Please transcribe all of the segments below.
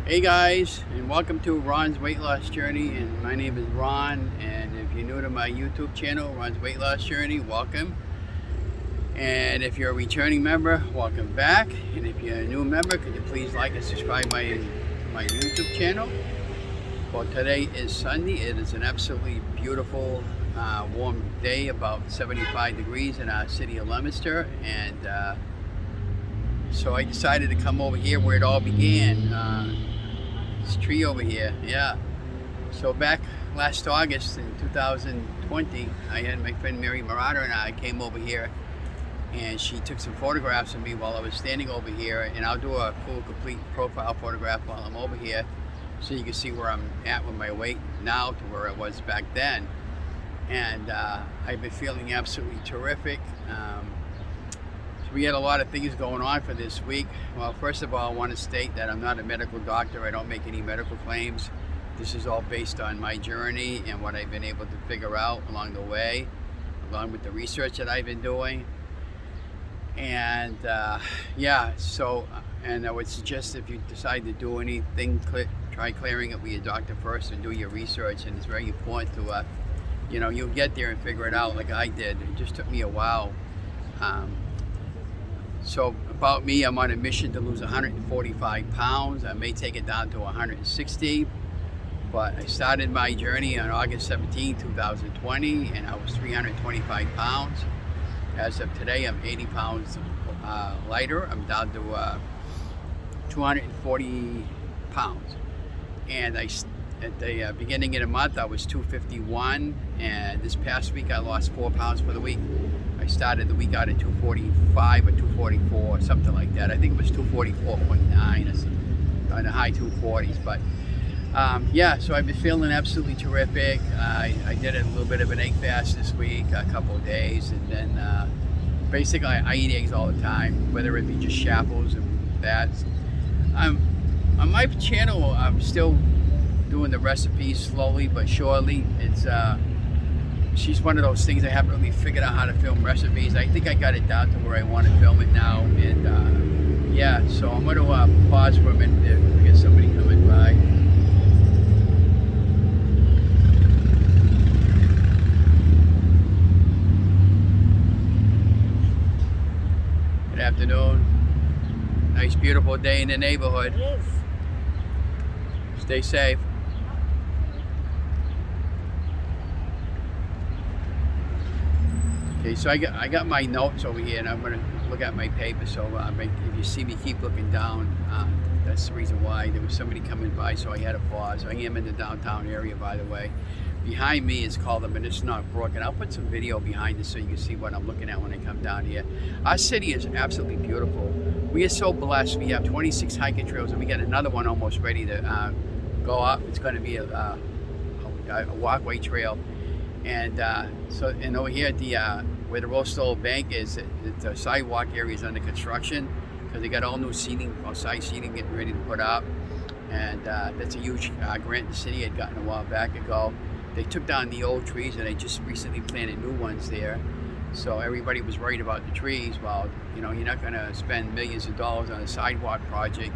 Hey guys, and welcome to Ron's Weight Loss Journey, and my name is Ron, and if you're new to my YouTube channel, Ron's Weight Loss Journey, welcome. And if you're a returning member, welcome back. And if you're a new member, could you please like and subscribe my YouTube channel? Well, today is Sunday. It is an absolutely beautiful, warm day, about 75 degrees in our city of Leominster, and so I decided to come over here where it all began. This tree over here, yeah. So back last August in 2020, I had my friend Mary Marauder and I came over here, and she took some photographs of me while I was standing over here, and I'll do a full complete profile photograph while I'm over here so you can see where I'm at with my weight now to where I was back then. And I've been feeling absolutely terrific. We had a lot of things going on for this week. Well, first of all, I want to state that I'm not a medical doctor. I don't make any medical claims. This is all based on my journey and what I've been able to figure out along the way, along with the research that I've been doing. And and I would suggest if you decide to do anything, try clearing it with your doctor first and do your research. And it's very important to, you'll get there and figure it out like I did. It just took me a while. So about me, I'm on a mission to lose 145 pounds. I may take it down to 160, but I started my journey on August 17, 2020, and I was 325 pounds. As of today, I'm 80 pounds lighter. I'm down to 240 pounds. And at the beginning of the month, I was 251, and this past week, I lost 4 pounds for the week. I started the week out at 245 or 244 or something like that. I think it was 244.9 or on the high 240s. But so I've been feeling absolutely terrific. I did a little bit of an egg fast this week, a couple of days, and then basically I eat eggs all the time, whether it be just shackles and that. On my channel, I'm still doing the recipes slowly but surely. She's one of those things I haven't really figured out how to film recipes. I think I got it down to where I want to film it now, and so I'm going to pause for a minute if we get somebody coming by. Good afternoon. Nice, beautiful day in the neighborhood. It is. Stay safe. Okay, so I got my notes over here, and I'm going to look at my paper. So if you see me keep looking down, that's the reason why. There was somebody coming by, so I had to pause. I am in the downtown area, by the way. Behind me is called the Monadnock Brook, and I'll put some video behind it so you can see what I'm looking at when I come down here. Our city is absolutely beautiful. We are so blessed. We have 26 hiking trails, and we got another one almost ready to go up. It's going to be a walkway trail. And and over here at the where the Roast Old Bank is, the sidewalk area is under construction because they got all new seating, outside seating getting ready to put up. And that's a huge grant the city had gotten a while back ago. They took down the old trees and they just recently planted new ones there. So everybody was worried about the trees. Well, you're not going to spend millions of dollars on a sidewalk project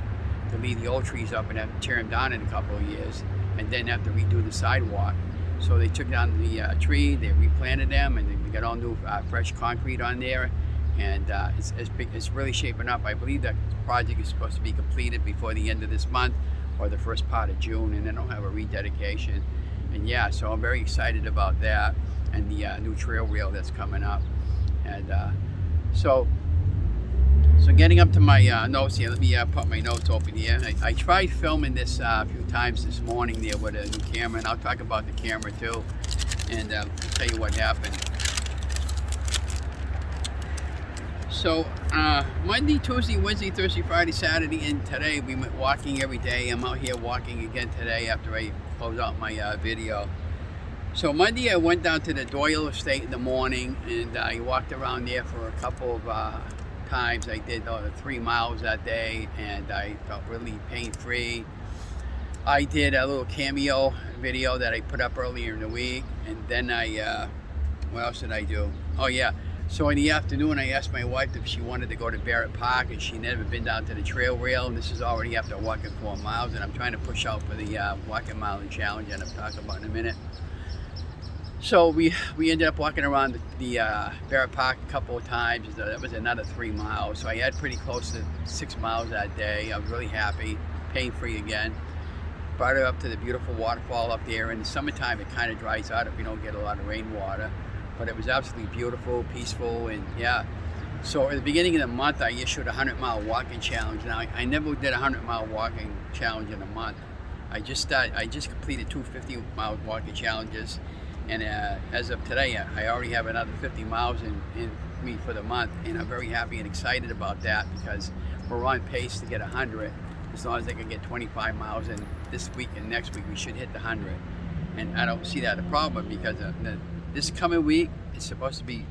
to leave the old trees up and have to tear them down in a couple of years and then have to redo the sidewalk. So they took down the tree, they replanted them, and they got all new fresh concrete on there. And it's really shaping up. I believe that project is supposed to be completed before the end of this month or the first part of June, and then they'll have a rededication. And so I'm very excited about that and the new trail rail that's coming up. And so getting up to my notes here, let me put my notes open here. I tried filming this a few times this morning there with a new camera, and I'll talk about the camera too, and tell you what happened. So Monday, Tuesday, Wednesday, Thursday, Friday, Saturday, and today we went walking every day. I'm out here walking again today after I close out my video. So Monday I went down to the Doyle Estate in the morning, and I walked around there for a couple of times. I did 3 miles that day, and I felt really pain-free. I did a little cameo video that I put up earlier in the week, and then what else did I do? Oh yeah, So in the afternoon, I asked my wife if she wanted to go to Barrett Park, and she'd never been down to the trail rail. And this is already after walking 4 miles, and I'm trying to push out for the walking mile challenge, and I'll talk about in a minute. So we ended up walking around the Barrett Park a couple of times. That was another 3 miles. So I had pretty close to 6 miles that day. I was really happy, pain-free again. Brought her up to the beautiful waterfall up there. In the summertime, it kind of dries out if you don't get a lot of rainwater. But it was absolutely beautiful, peaceful, and yeah. So at the beginning of the month, I issued a 100-mile walking challenge. Now, I never did a 100-mile walking challenge in a month. I just completed 2 50-mile walking challenges, and as of today, I already have another 50 miles in me for the month, and I'm very happy and excited about that because we're on pace to get 100. As long as I can get 25 miles in this week and next week, we should hit the 100. And I don't see that a problem because this coming week, it's supposed to be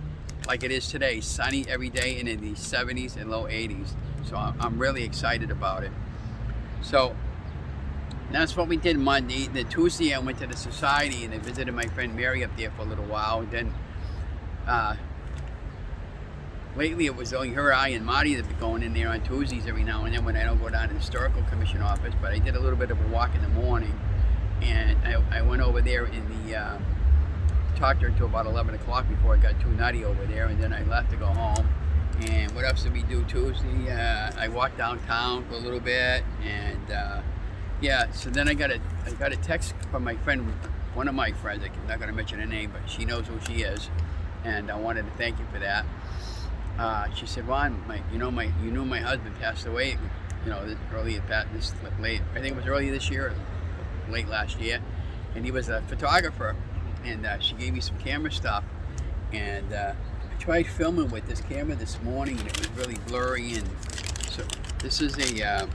like it is today, sunny every day and in the 70s and low 80s. So I'm really excited about it. So that's what we did Monday. Then Tuesday, I went to the society and I visited my friend Mary up there for a little while. And then lately it was only her, I, and Marty that be going in there on Tuesdays every now and then when I don't go down to the Historical Commission office. But I did a little bit of a walk in the morning, and I went over there in the talked to her until about 11 o'clock before I got too nutty over there, and then I left to go home. And what else did we do Tuesday? I walked downtown for a little bit, and yeah, so then I got a text from my friend, one of my friends. I'm not going to mention her name, but she knows who she is, and I wanted to thank you for that. She said, Ron, you knew my husband passed away, late, I think it was early this year, or late last year, and he was a photographer. And she gave me some camera stuff, and I tried filming with this camera this morning, and it was really blurry. And so this is a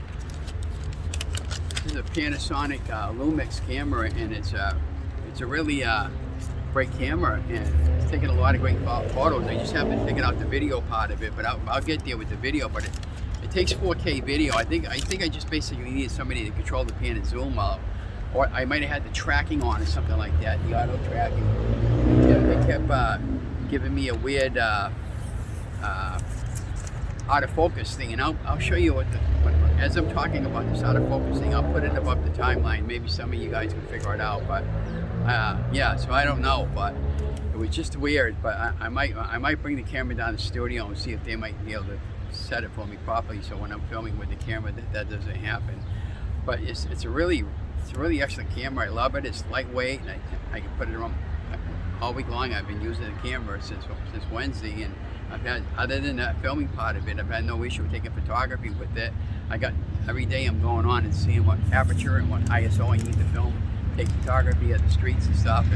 Panasonic Lumix camera, and it's a really great camera, and it's taking a lot of great photos. I just haven't figured out the video part of it, but I'll get there with the video. But it takes 4K video. I think I just basically needed somebody to control the pan and zoom out. Or I might have had the tracking on or something like that, the auto tracking. Yeah, they kept giving me a weird autofocus thing, and I'll show you as I'm talking about this autofocus thing, I'll put it above the timeline. Maybe some of you guys can figure it out, but yeah, so I don't know, but it was just weird. But I might bring the camera down to the studio and see if they might be able to set it for me properly, so when I'm filming with the camera that doesn't happen. But it's a really excellent camera. I love it. It's lightweight, and I can put it on all week long. I've been using the camera since Wednesday, and I've had, other than that filming part of it, I've had no issue with taking photography with it. Every day I'm going on and seeing what aperture and what ISO I need to film, take photography of the streets and stuff.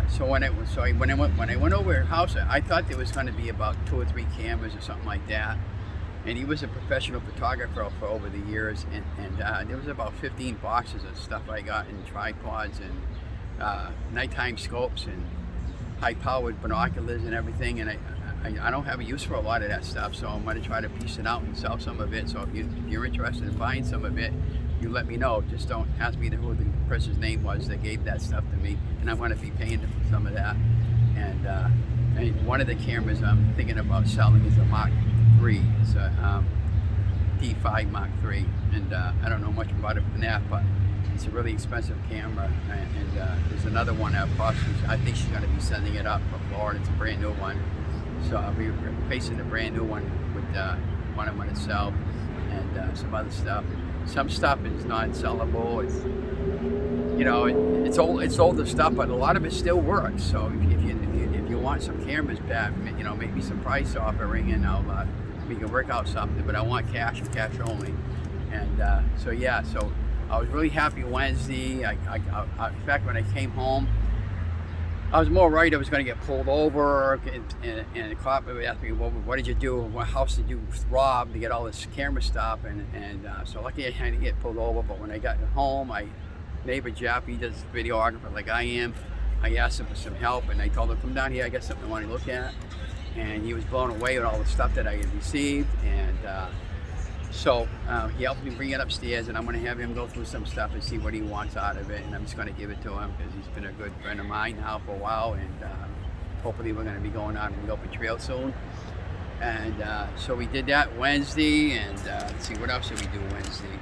So when I went over her house, I thought there was going to be about 2 or 3 cameras or something like that. And he was a professional photographer for over the years, and there was about 15 boxes of stuff I got, in tripods and nighttime scopes and high-powered binoculars and everything. And I don't have a use for a lot of that stuff, so I'm going to try to piece it out and sell some of it. So if you're interested in buying some of it, you let me know. Just don't ask me who the person's name was that gave that stuff to me, and I'm going to be paying for some of that. And one of the cameras I'm thinking about selling is a Mark III. It's a D5 Mark III, and I don't know much about it from that, but it's a really expensive camera. And there's another one that I think she's going to be sending it up from Florida. It's a brand new one, so I'll be replacing the brand new one with one I'm going to sell, and some other stuff. Some stuff is non-sellable. It's older stuff, but a lot of it still works. So if you want some cameras back, maybe some price offering, and we can work out something. But I want cash and cash only. And so I was really happy Wednesday. In fact, when I came home, I was more worried I was going to get pulled over, and the cop asked me, well, what did you do? What house did you rob to get all this camera stuff? And so lucky I didn't get pulled over. But when I got home, my neighbor Jeff, he does videographer like I am. I asked him for some help, and I told him, come down here, I got something I want to look at. And he was blown away with all the stuff that I had received. And so he helped me bring it upstairs, and I'm going to have him go through some stuff and see what he wants out of it. And I'm just going to give it to him because he's been a good friend of mine now for a while. And hopefully we're going to be going out on the open trail soon. And so we did that Wednesday, and let's see, what else did we do Wednesday?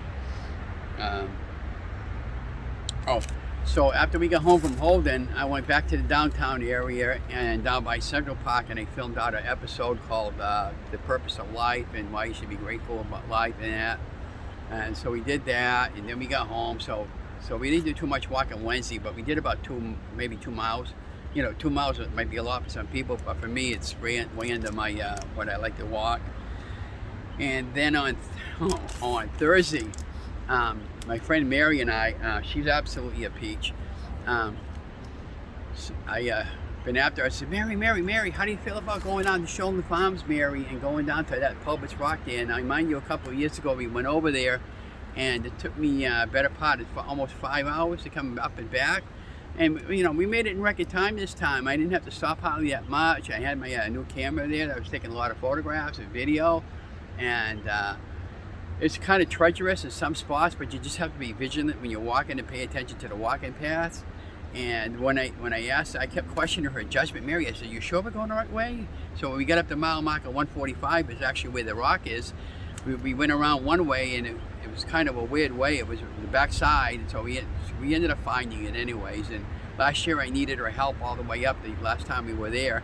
So after we got home from Holden, I went back to the downtown area and down by Central Park, and I filmed out an episode called The Purpose of Life and Why You Should Be Grateful About Life and that. And so we did that, and then we got home. So we didn't do too much walking Wednesday, but we did about maybe 2 miles. 2 miles might be a lot for some people, but for me, it's way under my what I like to walk. And then on Thursday, my friend Mary and I, she's absolutely a peach. I been after her. I said, Mary, how do you feel about going on to Sholan Farms, Mary, and going down to that Pulpits Rock there? And I mind you, a couple of years ago, we went over there, and it took me a better part of almost 5 hours to come up and back. And we made it in record time this time. I didn't have to stop hardly that much. I had my new camera there that I was taking a lot of photographs and video, and it's kind of treacherous in some spots, but you just have to be vigilant when you're walking and pay attention to the walking paths. And when I asked, I kept questioning her judgment. Mary, I said, "You sure we're going the right way?" So when we got up to mile marker 145, is actually where the rock is. We went around one way, and it was kind of a weird way. It was the back side, and so we ended up finding it anyways. And last year I needed her help all the way up the last time we were there.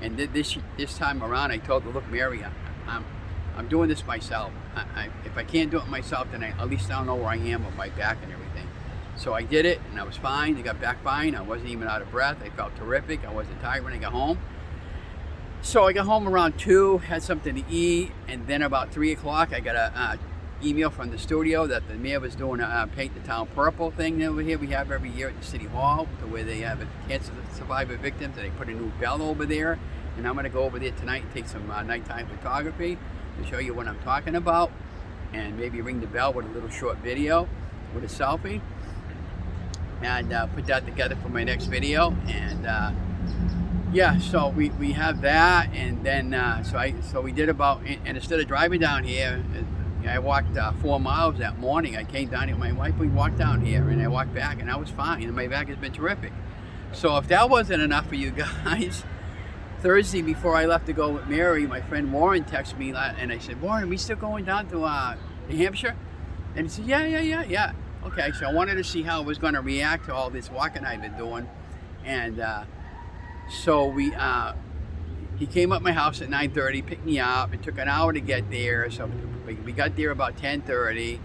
And this time around, I told her, "Look, Mary, I'm doing this myself. If I can't do it myself, then at least I'll know where I am with my back and everything." So I did it, and I was fine. I got back fine. I wasn't even out of breath. I felt terrific. I wasn't tired when I got home. So I got home around 2, had something to eat, and then about 3 o'clock, I got a email from the studio that the mayor was doing a Paint the Town Purple thing over here. We have every year at the City Hall, where they have cancer survivor victims, and they put a new bell over there. And I'm going to go over there tonight and take some nighttime photography to show you what I'm talking about, and maybe ring the bell with a little short video with a selfie, and put that together for my next video. And yeah, so we have that, and then so we did about, and instead of driving down here, I walked 4 miles that morning. I came down here with my wife. We walked down here, and I walked back, and I was fine. And my back has been terrific. So if that wasn't enough for you guys, Thursday before I left to go with Mary, my friend Warren texted me, and I said, "Warren, we still going down to New Hampshire?" And he said, yeah. Okay, so I wanted to see how I was going to react to all this walking I've been doing. And so he came up my house at 9:30, picked me up. It took an hour to get there, so we got there about 10:30.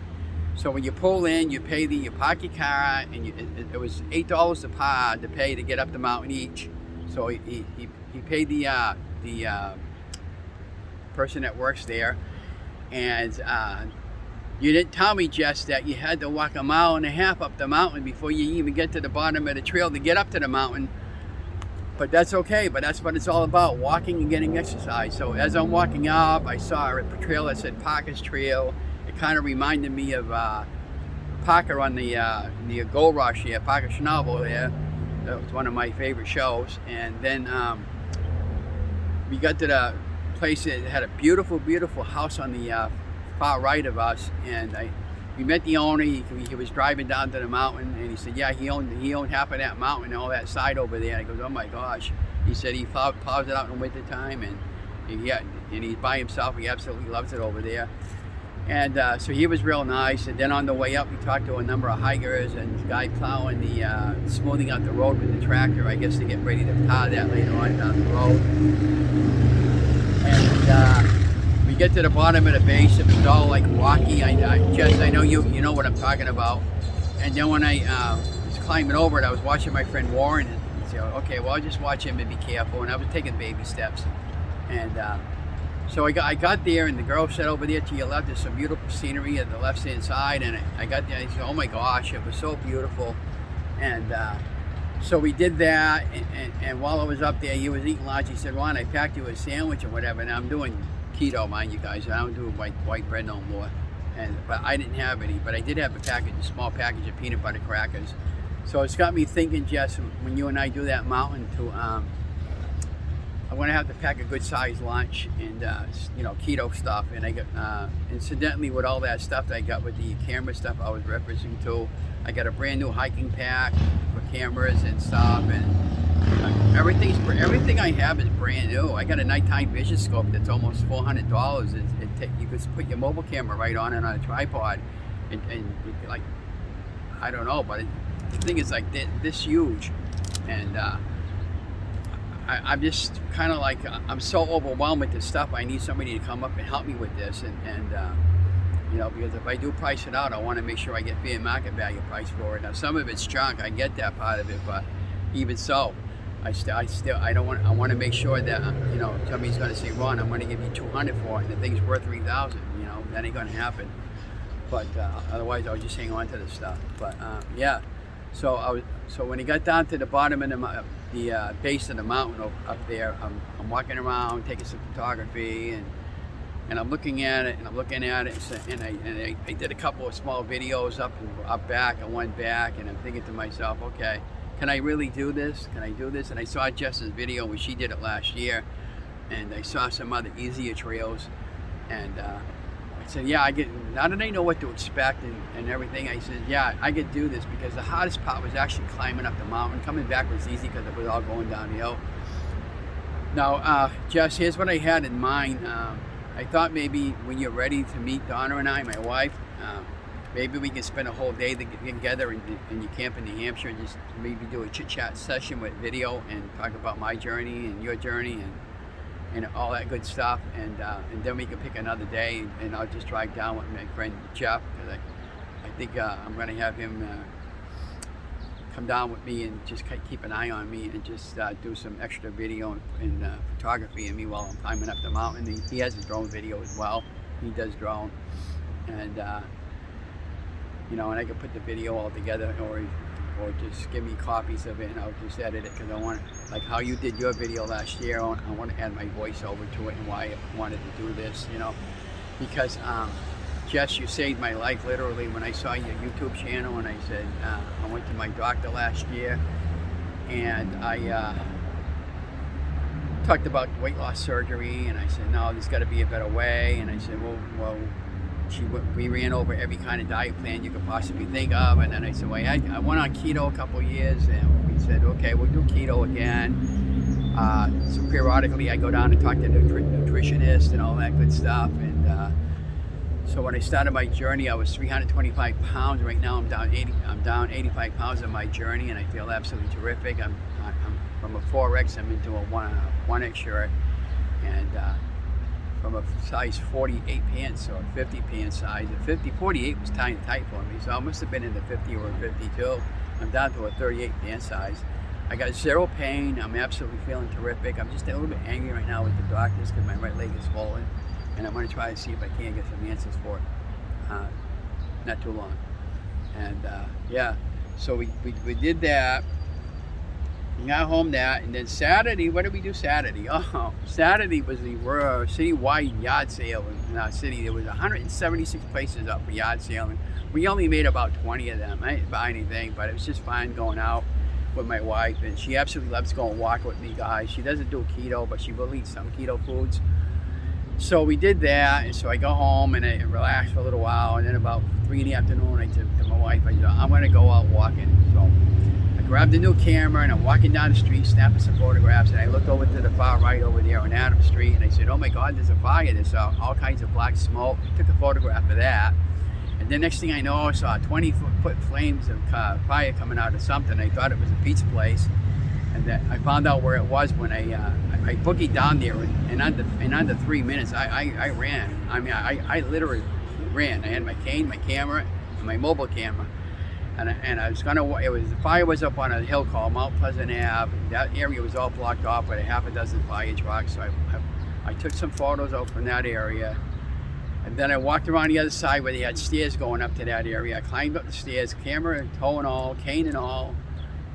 So when you pull in, you park your car, and it was $8 to pay to get up the mountain each. So he paid the person that works there, and you didn't tell me, Jess, that you had to walk 1.5 miles up the mountain before you even get to the bottom of the trail to get up to the mountain. But that's okay, but that's what it's all about, walking and getting exercise. So as I'm walking up, I saw a trail that said Parker's Trail. It kind of reminded me of Parker on the Gold Rush here, Parker Schnabel here. That was one of my favorite shows. And then we got to the place that had a beautiful, beautiful house on the far right of us, and we met the owner. He was driving down to the mountain, and he said, yeah, he owned half of that mountain and all that side over there. And I goes, oh my gosh. He said he plows it out in the winter time, and he's by himself. He absolutely loves it over there. And so he was real nice. And then on the way up, we talked to a number of hikers, and the guy plowing smoothing out the road with the tractor, I guess, to get ready to tar that later on down the road. And we get to the bottom of the base, it was all like rocky. Jess, I know you know what I'm talking about. And then when I was climbing over it, I was watching my friend Warren, and said, okay, well, I'll just watch him and be careful. And I was taking baby steps. And so I got there, and the girl said, over there to your left, there's some beautiful scenery at the left-hand side. And I got there, and I said, oh my gosh, it was so beautiful. And so we did that, and while I was up there, he was eating lunch. He said, Ron, I packed you a sandwich or whatever, and I'm doing keto, mind you guys. I don't do white bread no more. But I didn't have any, but I did have a small package of peanut butter crackers. So it's got me thinking, Jess, when you and I do that mountain, I'm going to have to pack a good sized lunch and keto stuff. And I got incidentally, with all that stuff that I got with the camera stuff I was referencing to, I got a brand new hiking pack for cameras and stuff, and everything I have is brand new. I got a nighttime vision scope that's almost $400. You could put your mobile camera right on it on a tripod, and like, I don't know, but the thing is like this huge, and I'm just kind of like, I'm so overwhelmed with this stuff. I need somebody to come up and help me with this, and you know, because if I do price it out, I want to make sure I get fair market value price for it. Now, some of it's junk, I get that part of it, but even so, I want to make sure that, you know, somebody's going to say, Ron, I'm going to give you 200 for it, and the thing's worth 3,000. You know, that ain't going to happen. But otherwise, I'll just hang on to the stuff. But yeah, so when he got down to the bottom of the base of the mountain up there, I'm walking around taking some photography, and I'm looking at it, and I did a couple of small videos up back. I went back, and I'm thinking to myself, okay, can I really do this? Can I do this? And I saw Jess's video when she did it last year, and I saw some other easier trails, and I said, yeah, now that I know what to expect and everything, I said, yeah, I could do this, because the hardest part was actually climbing up the mountain. Coming back was easy because it was all going downhill. Now, Jess, here's what I had in mind. I thought maybe when you're ready to meet Donna and I, my wife, maybe we can spend a whole day together in your camp in New Hampshire, and just maybe do a chit-chat session with video and talk about my journey and your journey and all that good stuff. And then we can pick another day, and I'll just drive down with my friend Jeff, because I think I'm going to have him come down with me and just keep an eye on me, and just do some extra video and photography of me while I'm climbing up the mountain. He has a drone video as well. He does drone, and you know, and I can put the video all together, or just give me copies of it, and I'll just edit it, because I want, like how you did your video last year, I want to add my voice over to it and why I wanted to do this, you know, because Jess, you saved my life literally when I saw your YouTube channel, and I said, I went to my doctor last year, and I talked about weight loss surgery, and I said, no, there's got to be a better way, and I said, well, we ran over every kind of diet plan you could possibly think of, and then I said, well, I went on keto a couple of years, and we said, okay, we'll do keto again. So periodically I go down and talk to nutritionists and all that good stuff, and so when I started my journey, I was 325 pounds. Right now I'm down 85 pounds on my journey, and I feel absolutely terrific. I'm from a 4X, I'm into a 1X shirt, and from a size 48 pants or 50 pants size. The 48 was tiny tight for me, so I must have been in the 50 or 52. I'm down to a 38 pant size. I got zero pain. I'm absolutely feeling terrific. I'm just a little bit angry right now with the doctors because my right leg is swollen, and I'm going to try to see if I can get some answers for it. Not too long. And yeah, so we did that. We got home that, and then Saturday, what did we do Saturday? Oh, Saturday was the citywide yard sale in our city. There was 176 places up for yard sale, and we only made about 20 of them. I didn't buy anything, but it was just fun going out with my wife, and she absolutely loves going walk with me, guys. She doesn't do keto, but she will eat some keto foods. So we did that, and so I go home and I relax for a little while, and then about 3 in the afternoon, I said to my wife, I said, I'm gonna go out walking. So I grabbed a new camera, and I'm walking down the street, snapping some photographs, and I looked over to the far right over there on Adams Street, and I said, oh my God, there's a fire. There's all kinds of black smoke. I took a photograph of that, and then next thing I know, I saw 20-foot flames of fire coming out of something. I thought it was a pizza place, and then I found out where it was when I boogied down there, and under 3 minutes, I ran. I mean, I literally ran. I had my cane, my camera, and my mobile camera. And I was the fire was up on a hill called Mount Pleasant Ave. That area was all blocked off by a half a dozen fire trucks. So I took some photos out from that area. And then I walked around the other side where they had stairs going up to that area. I climbed up the stairs, camera, tow and all, cane and all,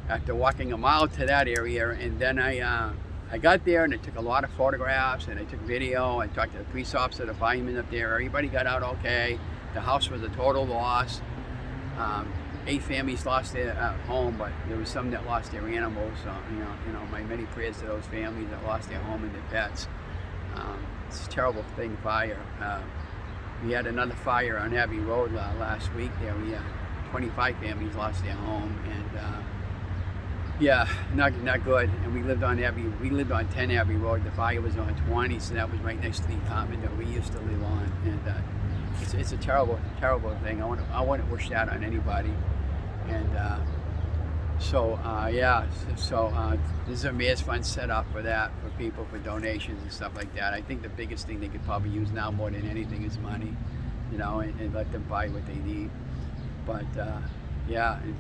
after walking a mile to that area. And then I got there, and I took a lot of photographs, and I took video. I talked to the police officer, the fireman up there. Everybody got out okay. The house was a total loss. 8 families lost their home, but there was some that lost their animals. So, you know, my many prayers to those families that lost their home and their pets. It's a terrible thing, fire. We had another fire on Abbey Road last week. There we had 25 families lost their home, and Yeah, not good. And we lived on 10 Abbey Road. The fire was on 20, so that was right next to the apartment that we used to live on. And it's a terrible thing. I wouldn't wish that on anybody. And this is a mayor's fund set up for that, for people, for donations and stuff like that. I think the biggest thing they could probably use now more than anything is money, and let them buy what they need. But and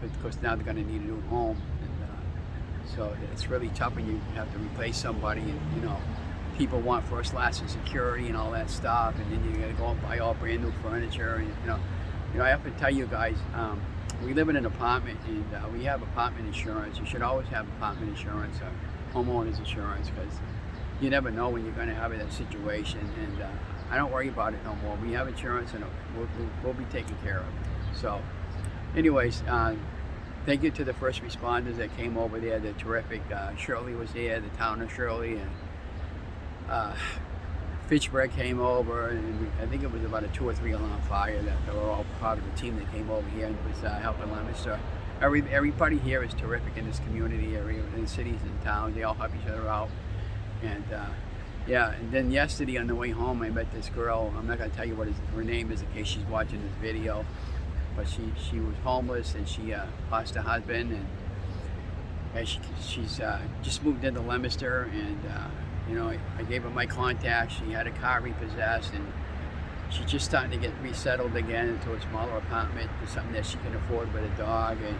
of course now they're going to need a new home, and so it's really tough when you have to replace somebody, and people want first class and security and all that stuff, and then you got to go and buy all brand new furniture, and I have to tell you guys. We live in an apartment, and we have apartment insurance. You should always have apartment insurance, homeowners insurance, because you never know when you're going to have that situation. And I don't worry about it no more. We have insurance, and we'll be taken care of. So, anyways, thank you to the first responders that came over there. They're terrific. Shirley was there, the town of Shirley, and Fitchburg came over, and I think it was about a 2 or 3 alarm fire that they were all part of the team that came over here and was helping them. So everybody here is terrific in this community area, in the cities and towns. They all help each other out. And and then yesterday on the way home, I met this girl. I'm not going to tell you what her name is in case she's watching this video, but she was homeless, and she lost her husband, and she's just moved into Leominster, and I gave her my contact. She had a car repossessed, and she's just starting to get resettled again into a smaller apartment, to something that she can afford with a dog. And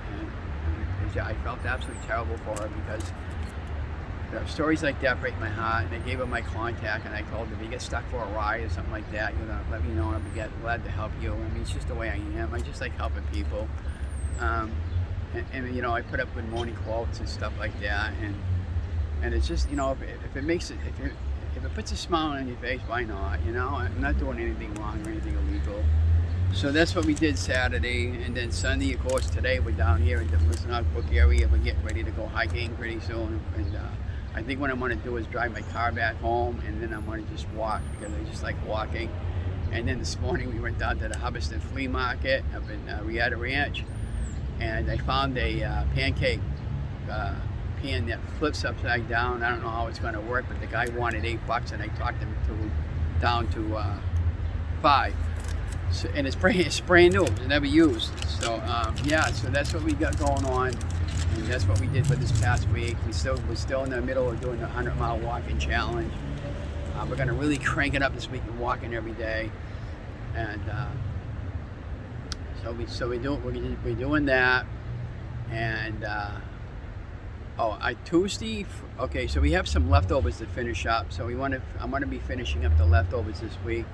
I felt absolutely terrible for her, because stories like that break my heart. And I gave her my contact, and I told her, if you get stuck for a ride or something like that, let me know, and I'll be glad to help you. I mean, it's just the way I am. I just like helping people. And I put up good morning quotes and stuff like that. And it's just, if it makes it, if it puts a smile on your face, why not? I'm not doing anything wrong or anything illegal. So that's what we did Saturday. And then Sunday, of course, today we're down here in the Monadnock Brook area. We're getting ready to go hiking pretty soon. And I think what I'm going to do is drive my car back home, and then I'm going to just walk, because I just like walking. And then this morning we went down to the Hubbardston Flea Market up in Riata Ranch, and I found a pancake pan that flips upside down. I don't know how it's going to work, but the guy wanted $8, and I talked him down to $5. So, and it's brand new. It's never used. So so that's what we got going on, and that's what we did for this past week. We're still in the middle of doing the 100-mile walking challenge. We're going to really crank it up this week and walking every day, and we're doing that, and. Tuesday. Okay, so we have some leftovers to finish up. So I'm going to be finishing up the leftovers this week,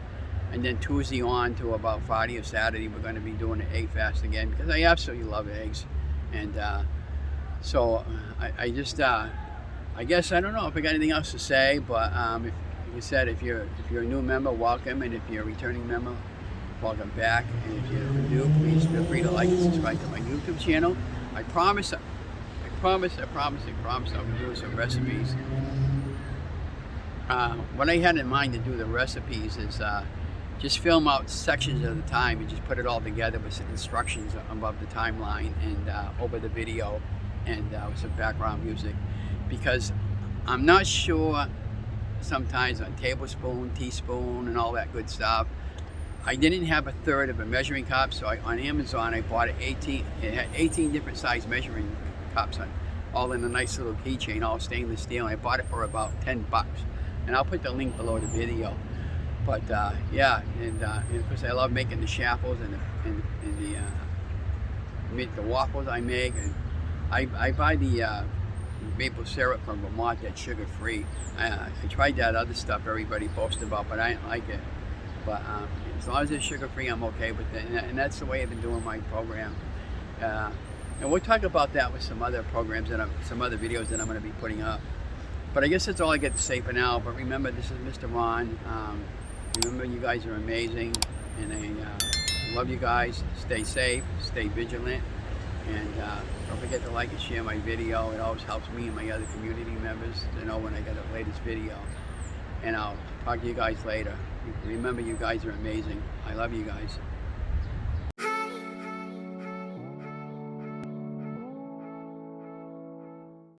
and then Tuesday on to about Friday or Saturday, we're going to be doing an egg fast again, because I absolutely love eggs. And I guess I don't know if I got anything else to say, but like I said, if you're a new member, welcome, and if you're a returning member, welcome back. And if you're new, please feel free to like and subscribe to my YouTube channel. I promise I'll be doing some recipes. What I had in mind to do the recipes is just film out sections at a time and just put it all together with some instructions above the timeline and over the video, and with some background music, because I'm not sure sometimes on tablespoon, teaspoon, and all that good stuff. I didn't have a third of a measuring cup, so on Amazon I bought it had 18 different size measuring cups all in a nice little keychain, all stainless steel. I bought it for about $10, and I'll put the link below the video. But and of course I love making the shaffles and the waffles I make, and I buy the maple syrup from Vermont that's sugar free. I tried that other stuff everybody boasted about, but I didn't like it. But as long as it's sugar free, I'm okay with it, and that's the way I've been doing my program. And we'll talk about that with some other programs and some other videos that I'm going to be putting up. But I guess that's all I get to say for now. But remember, this is Mr. Ron. Remember, you guys are amazing, and I love you guys. Stay safe, stay vigilant, and don't forget to like and share my video. It always helps me and my other community members to know when I get the latest video. And I'll talk to you guys later. Remember, you guys are amazing. I love you guys.